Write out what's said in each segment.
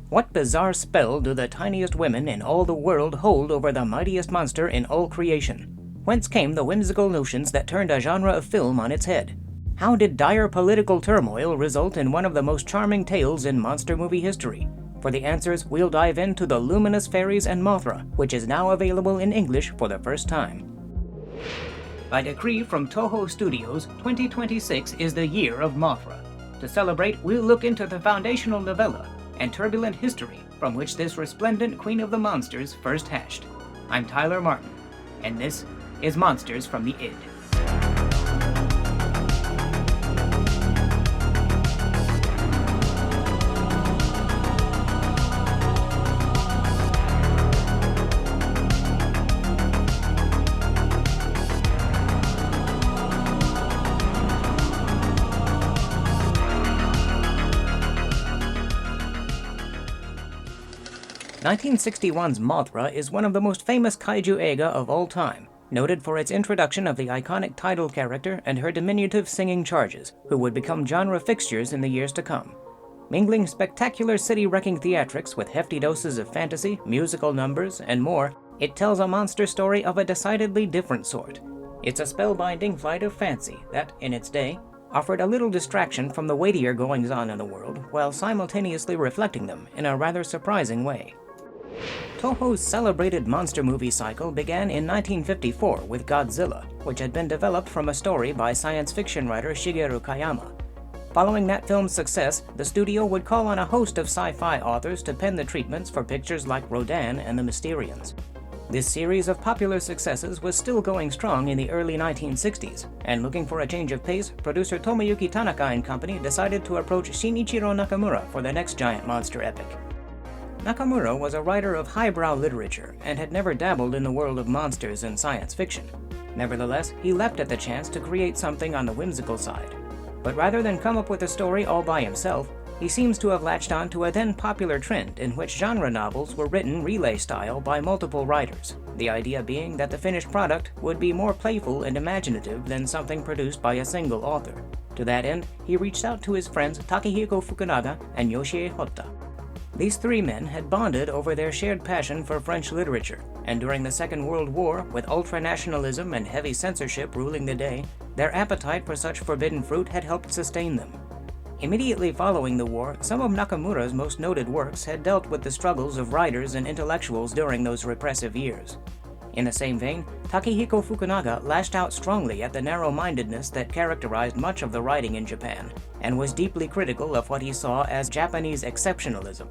What bizarre spell do the tiniest women in all the world hold over the mightiest monster in all creation? Whence came the whimsical notions that turned a genre of film on its head? How did dire political turmoil result in one of the most charming tales in monster movie history? For the answers, we'll dive into the Luminous Fairies and Mothra, which is now available in English for the first time. By decree from Toho Studios, 2026 is the year of Mothra. To celebrate, we'll look into the foundational novella and turbulent history from which this resplendent queen of the monsters first hatched. I'm Tyler Martin, and this is Monsters from the Id. 1961's Mothra is one of the most famous kaiju eiga of all time, noted for its introduction of the iconic title character and her diminutive singing charges, who would become genre fixtures in the years to come. Mingling spectacular city-wrecking theatrics with hefty doses of fantasy, musical numbers, and more, it tells a monster story of a decidedly different sort. It's a spellbinding flight of fancy that, in its day, offered a little distraction from the weightier goings-on in the world, while simultaneously reflecting them in a rather surprising way. Toho's celebrated monster movie cycle began in 1954 with Godzilla, which had been developed from a story by science fiction writer Shigeru Kayama. Following that film's success, the studio would call on a host of sci-fi authors to pen the treatments for pictures like Rodan and the Mysterians. This series of popular successes was still going strong in the early 1960s, and looking for a change of pace, producer Tomoyuki Tanaka and company decided to approach Shinichiro Nakamura for the next giant monster epic. Nakamura was a writer of highbrow literature and had never dabbled in the world of monsters and science fiction. Nevertheless, he leapt at the chance to create something on the whimsical side. But rather than come up with a story all by himself, he seems to have latched on to a then popular trend in which genre novels were written relay style by multiple writers, the idea being that the finished product would be more playful and imaginative than something produced by a single author. To that end, he reached out to his friends Takehiko Fukunaga and Yoshie Hotta. These three men had bonded over their shared passion for French literature, and during the Second World War, with ultra-nationalism and heavy censorship ruling the day, their appetite for such forbidden fruit had helped sustain them. Immediately following the war, some of Nakamura's most noted works had dealt with the struggles of writers and intellectuals during those repressive years. In the same vein, Takehiko Fukunaga lashed out strongly at the narrow-mindedness that characterized much of the writing in Japan, and was deeply critical of what he saw as Japanese exceptionalism.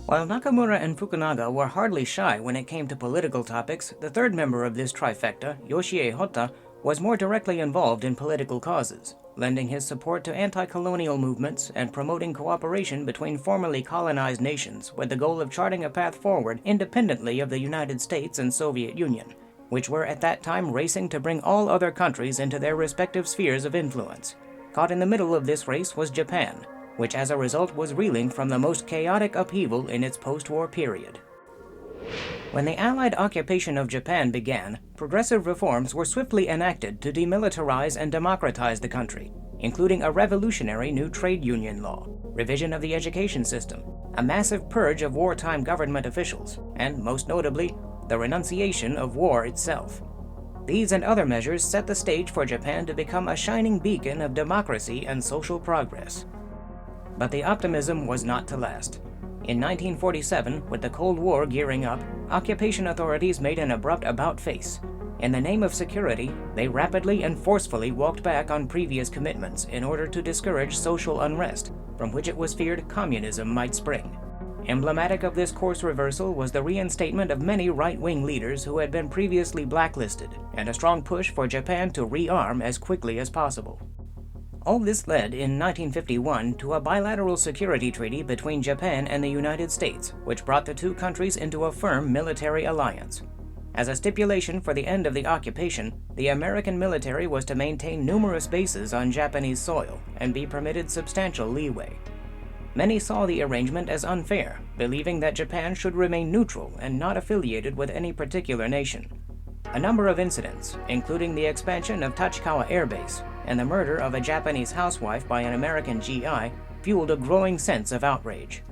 While Nakamura and Fukunaga were hardly shy when it came to political topics, the third member of this trifecta, Yoshie Hotta, was more directly involved in political causes, lending his support to anti-colonial movements and promoting cooperation between formerly colonized nations with the goal of charting a path forward independently of the United States and Soviet Union, which were at that time racing to bring all other countries into their respective spheres of influence. Caught in the middle of this race was Japan, which as a result was reeling from the most chaotic upheaval in its post-war period. When the Allied occupation of Japan began, progressive reforms were swiftly enacted to demilitarize and democratize the country, including a revolutionary new trade union law, revision of the education system, a massive purge of wartime government officials, and, most notably, the renunciation of war itself. These and other measures set the stage for Japan to become a shining beacon of democracy and social progress. But the optimism was not to last. In 1947, with the Cold War gearing up, occupation authorities made an abrupt about-face. In the name of security, they rapidly and forcefully walked back on previous commitments in order to discourage social unrest, from which it was feared communism might spring. Emblematic of this course reversal was the reinstatement of many right-wing leaders who had been previously blacklisted, and a strong push for Japan to rearm as quickly as possible. All this led in 1951 to a bilateral security treaty between Japan and the United States, which brought the two countries into a firm military alliance. As a stipulation for the end of the occupation, the American military was to maintain numerous bases on Japanese soil and be permitted substantial leeway. Many saw the arrangement as unfair, believing that Japan should remain neutral and not affiliated with any particular nation. A number of incidents, including the expansion of Tachikawa Air Base and the murder of a Japanese housewife by an American GI, fueled a growing sense of outrage.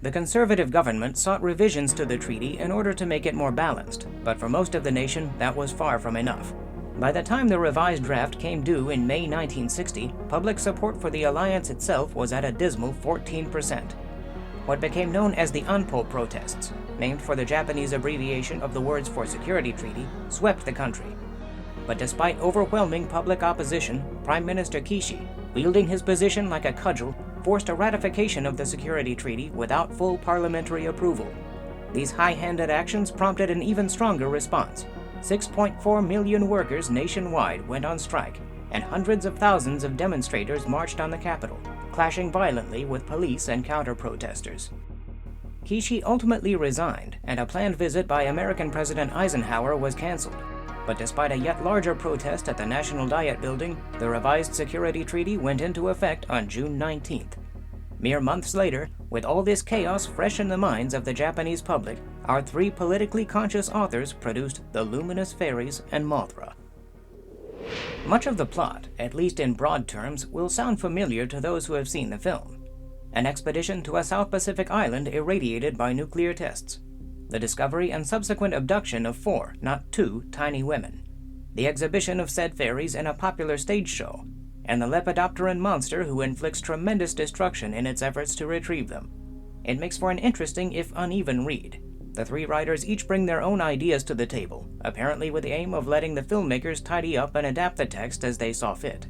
The conservative government sought revisions to the treaty in order to make it more balanced, but for most of the nation, that was far from enough. By the time the revised draft came due in May 1960, public support for the alliance itself was at a dismal 14%. What became known as the Anpo protests, named for the Japanese abbreviation of the words for security treaty, swept the country. But despite overwhelming public opposition, Prime Minister Kishi, wielding his position like a cudgel, forced a ratification of the security treaty without full parliamentary approval. These high-handed actions prompted an even stronger response. 6.4 million workers nationwide went on strike, and hundreds of thousands of demonstrators marched on the capital, clashing violently with police and counter-protesters. Kishi ultimately resigned, and a planned visit by American President Eisenhower was canceled. But despite a yet larger protest at the National Diet Building, the revised security treaty went into effect on June 19th. Mere months later, with all this chaos fresh in the minds of the Japanese public, our three politically conscious authors produced The Luminous Fairies and Mothra. Much of the plot, at least in broad terms, will sound familiar to those who have seen the film. An expedition to a South Pacific island irradiated by nuclear tests. The discovery and subsequent abduction of 4, not 2, tiny women. The exhibition of said fairies in a popular stage show, and the lepidopteran monster who inflicts tremendous destruction in its efforts to retrieve them. It makes for an interesting if uneven read. The three writers each bring their own ideas to the table, apparently with the aim of letting the filmmakers tidy up and adapt the text as they saw fit.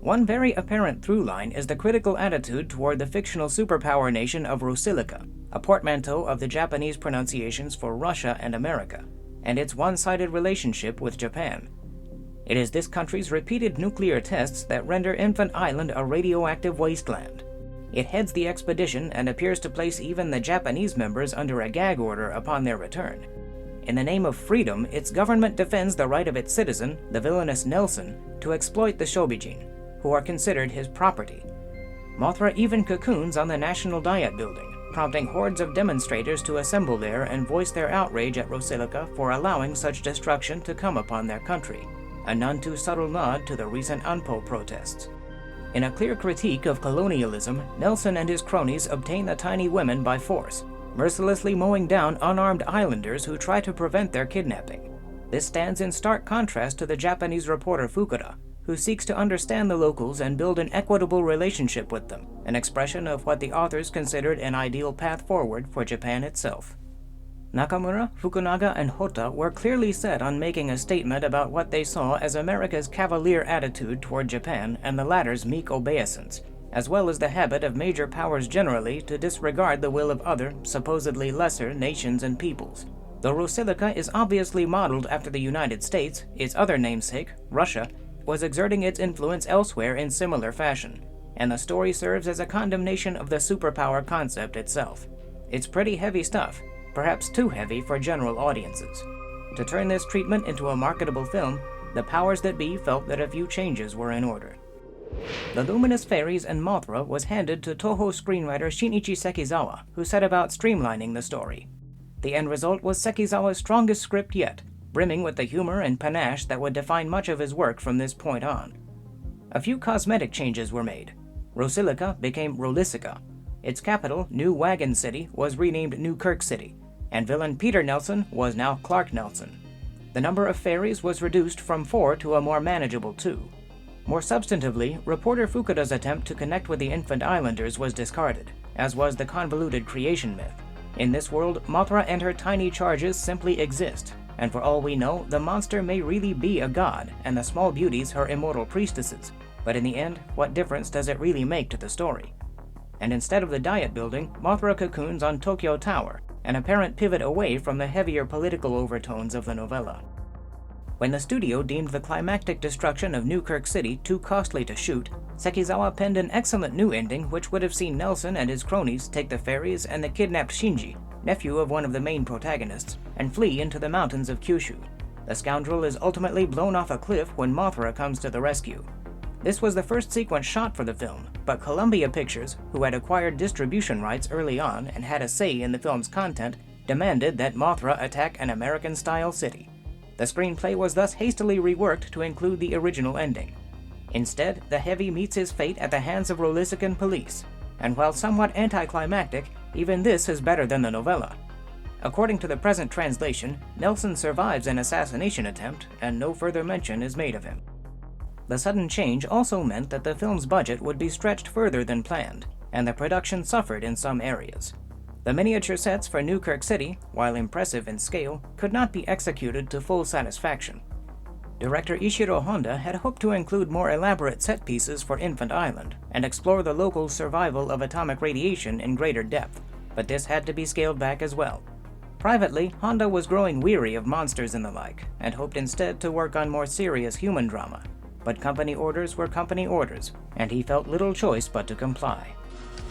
One very apparent through line is the critical attitude toward the fictional superpower nation of Rosylica, a portmanteau of the Japanese pronunciations for Russia and America, and its one-sided relationship with Japan. It is this country's repeated nuclear tests that render Infant Island a radioactive wasteland. It heads the expedition and appears to place even the Japanese members under a gag order upon their return. In the name of freedom, its government defends the right of its citizen, the villainous Nelson, to exploit the Shobijin, who are considered his property. Mothra even cocoons on the National Diet Building, prompting hordes of demonstrators to assemble there and voice their outrage at Rosylica for allowing such destruction to come upon their country, a none too subtle nod to the recent Anpo protests. In a clear critique of colonialism, Nelson and his cronies obtain the tiny women by force, mercilessly mowing down unarmed islanders who try to prevent their kidnapping. This stands in stark contrast to the Japanese reporter Fukunaga, who seeks to understand the locals and build an equitable relationship with them, an expression of what the authors considered an ideal path forward for Japan itself. Nakamura, Fukunaga, and Hotta were clearly set on making a statement about what they saw as America's cavalier attitude toward Japan and the latter's meek obeisance, as well as the habit of major powers generally to disregard the will of other, supposedly lesser, nations and peoples. Though Rosylica is obviously modeled after the United States, its other namesake, Russia, was exerting its influence elsewhere in similar fashion, and the story serves as a condemnation of the superpower concept itself. It's pretty heavy stuff, perhaps too heavy for general audiences. To turn this treatment into a marketable film, the powers that be felt that a few changes were in order. The Luminous Fairies and Mothra was handed to Toho screenwriter Shinichi Sekizawa, who set about streamlining the story. The end result was Sekizawa's strongest script yet, brimming with the humor and panache that would define much of his work from this point on. A few cosmetic changes were made. Rosylica became Rolisica. Its capital, New Wagon City, was renamed New Kirk City, and villain Peter Nelson was now Clark Nelson. The number of fairies was reduced from 4 to a more manageable 2. More substantively, reporter Fukuda's attempt to connect with the infant islanders was discarded, as was the convoluted creation myth. In this world, Mothra and her tiny charges simply exist, and for all we know, the monster may really be a god, and the small beauties her immortal priestesses. But in the end, what difference does it really make to the story? And instead of the Diet Building, Mothra cocoons on Tokyo Tower, an apparent pivot away from the heavier political overtones of the novella. When the studio deemed the climactic destruction of New Kirk City too costly to shoot, Sekizawa penned an excellent new ending which would have seen Nelson and his cronies take the fairies and the kidnapped Shinji, nephew of one of the main protagonists, and flee into the mountains of Kyushu. The scoundrel is ultimately blown off a cliff when Mothra comes to the rescue. This was the first sequence shot for the film, but Columbia Pictures, who had acquired distribution rights early on and had a say in the film's content, demanded that Mothra attack an American-style city. The screenplay was thus hastily reworked to include the original ending. Instead, the heavy meets his fate at the hands of Rolisican police, and while somewhat anticlimactic, even this is better than the novella. According to the present translation, Nelson survives an assassination attempt, and no further mention is made of him. The sudden change also meant that the film's budget would be stretched further than planned, and the production suffered in some areas. The miniature sets for Newkirk City, while impressive in scale, could not be executed to full satisfaction. Director Ishiro Honda had hoped to include more elaborate set pieces for Infant Island and explore the local survival of atomic radiation in greater depth, but this had to be scaled back as well. Privately, Honda was growing weary of monsters and the like, and hoped instead to work on more serious human drama. But company orders were company orders, and he felt little choice but to comply.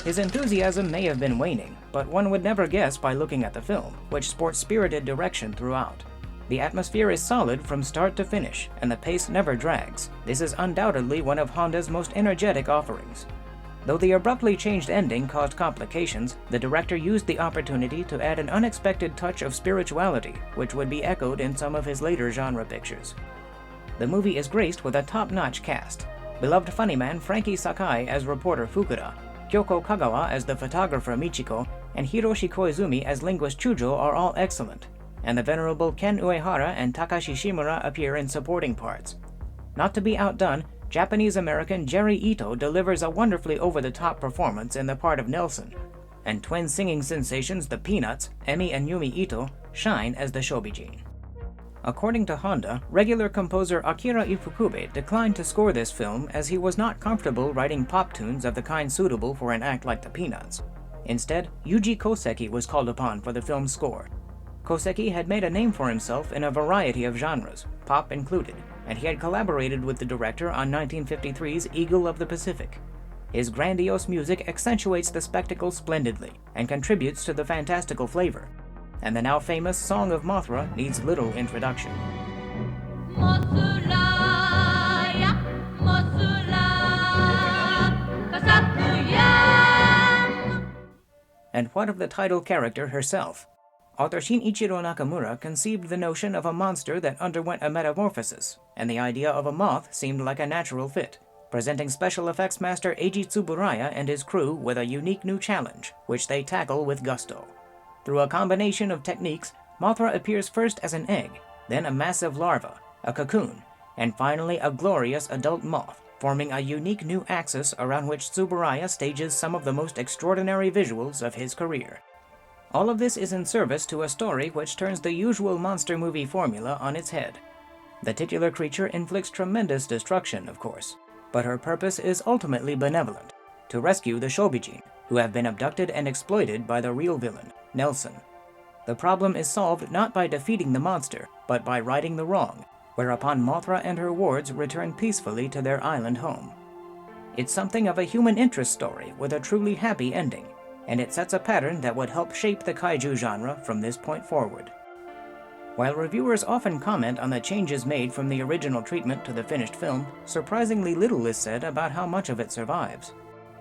His enthusiasm may have been waning, but one would never guess by looking at the film, which sports spirited direction throughout. The atmosphere is solid from start to finish, and the pace never drags. This is undoubtedly one of Honda's most energetic offerings. Though the abruptly changed ending caused complications, the director used the opportunity to add an unexpected touch of spirituality, which would be echoed in some of his later genre pictures. The movie is graced with a top-notch cast. Beloved funnyman Frankie Sakai as reporter Fukuda, Kyoko Kagawa as the photographer Michiko, and Hiroshi Koizumi as linguist Chujo are all excellent, and the venerable Ken Uehara and Takashi Shimura appear in supporting parts. Not to be outdone, Japanese-American Jerry Ito delivers a wonderfully over-the-top performance in the part of Nelson, and twin singing sensations the Peanuts, Emi and Yumi Ito, shine as the Shobijin. According to Honda, regular composer Akira Ifukube declined to score this film as he was not comfortable writing pop tunes of the kind suitable for an act like the Peanuts. Instead, Yuji Koseki was called upon for the film's score. Koseki had made a name for himself in a variety of genres, pop included, and he had collaborated with the director on 1953's Eagle of the Pacific. His grandiose music accentuates the spectacle splendidly and contributes to the fantastical flavor. And the now famous Song of Mothra needs little introduction. And what of the title character herself? Author Shin'ichiro Nakamura conceived the notion of a monster that underwent a metamorphosis, and the idea of a moth seemed like a natural fit, presenting special effects master Eiji Tsuburaya and his crew with a unique new challenge, which they tackle with gusto. Through a combination of techniques, Mothra appears first as an egg, then a massive larva, a cocoon, and finally a glorious adult moth, forming a unique new axis around which Tsuburaya stages some of the most extraordinary visuals of his career. All of this is in service to a story which turns the usual monster movie formula on its head. The titular creature inflicts tremendous destruction, of course, but her purpose is ultimately benevolent, to rescue the Shobijin, who have been abducted and exploited by the real villain, Nelson. The problem is solved not by defeating the monster, but by righting the wrong, whereupon Mothra and her wards return peacefully to their island home. It's something of a human interest story with a truly happy ending, and it sets a pattern that would help shape the kaiju genre from this point forward. While reviewers often comment on the changes made from the original treatment to the finished film, surprisingly little is said about how much of it survives.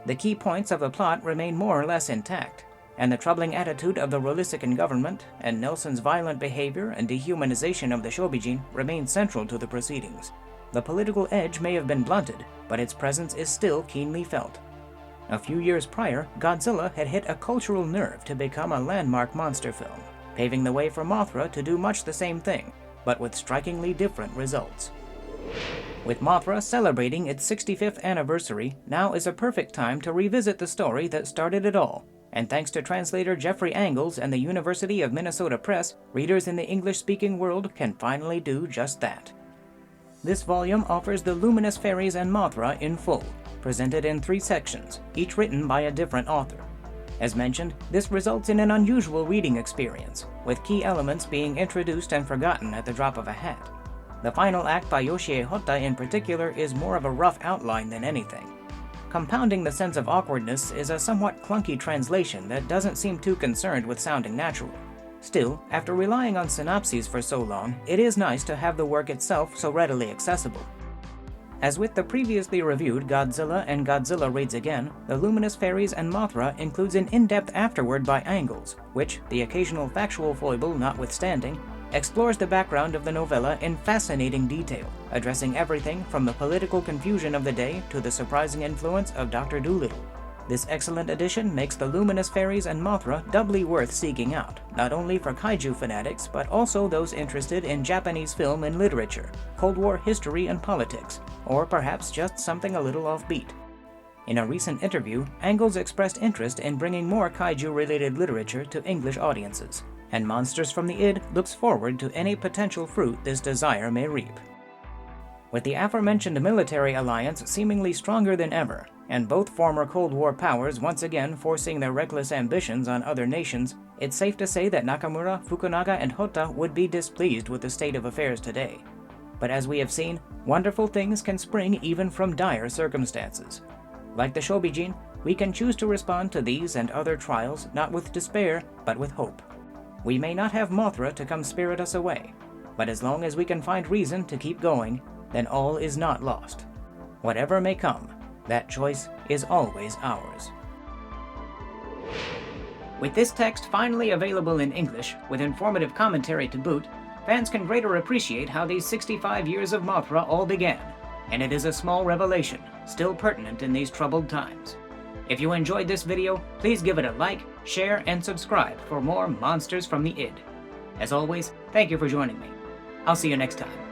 The key points of the plot remain more or less intact, and the troubling attitude of the Rolisican government and Nelson's violent behavior and dehumanization of the Shobijin remain central to the proceedings. The political edge may have been blunted, but its presence is still keenly felt. A few years prior, Godzilla had hit a cultural nerve to become a landmark monster film, paving the way for Mothra to do much the same thing, but with strikingly different results. With Mothra celebrating its 65th anniversary, now is a perfect time to revisit the story that started it all, and thanks to translator Jeffrey Angles and the University of Minnesota Press, readers in the English-speaking world can finally do just that. This volume offers the Luminous Fairies and Mothra in full, presented in 3 sections, each written by a different author. As mentioned, this results in an unusual reading experience, with key elements being introduced and forgotten at the drop of a hat. The final act by Yoshie Hotta in particular is more of a rough outline than anything. Compounding the sense of awkwardness is a somewhat clunky translation that doesn't seem too concerned with sounding natural. Still, after relying on synopses for so long, it is nice to have the work itself so readily accessible. As with the previously reviewed Godzilla and Godzilla Raids Again, the Luminous Fairies and Mothra includes an in-depth afterword by Angles, which, the occasional factual foible notwithstanding, explores the background of the novella in fascinating detail, addressing everything from the political confusion of the day to the surprising influence of Dr. Dolittle. This excellent edition makes the Luminous Fairies and Mothra doubly worth seeking out, not only for kaiju fanatics, but also those interested in Japanese film and literature, Cold War history and politics, or perhaps just something a little offbeat. In a recent interview, Angles expressed interest in bringing more kaiju-related literature to English audiences, and Monsters from the Id looks forward to any potential fruit this desire may reap. With the aforementioned military alliance seemingly stronger than ever, and both former Cold War powers once again forcing their reckless ambitions on other nations, it's safe to say that Nakamura, Fukunaga, and Hotta would be displeased with the state of affairs today. But as we have seen, wonderful things can spring even from dire circumstances. Like the Shobijin, we can choose to respond to these and other trials not with despair, but with hope. We may not have Mothra to come spirit us away, but as long as we can find reason to keep going, then all is not lost. Whatever may come, that choice is always ours. With this text finally available in English, with informative commentary to boot, fans can greater appreciate how these 65 years of Mothra all began, and it is a small revelation, still pertinent in these troubled times. If you enjoyed this video, please give it a like, share, and subscribe for more Monsters from the Id. As always, thank you for joining me. I'll see you next time.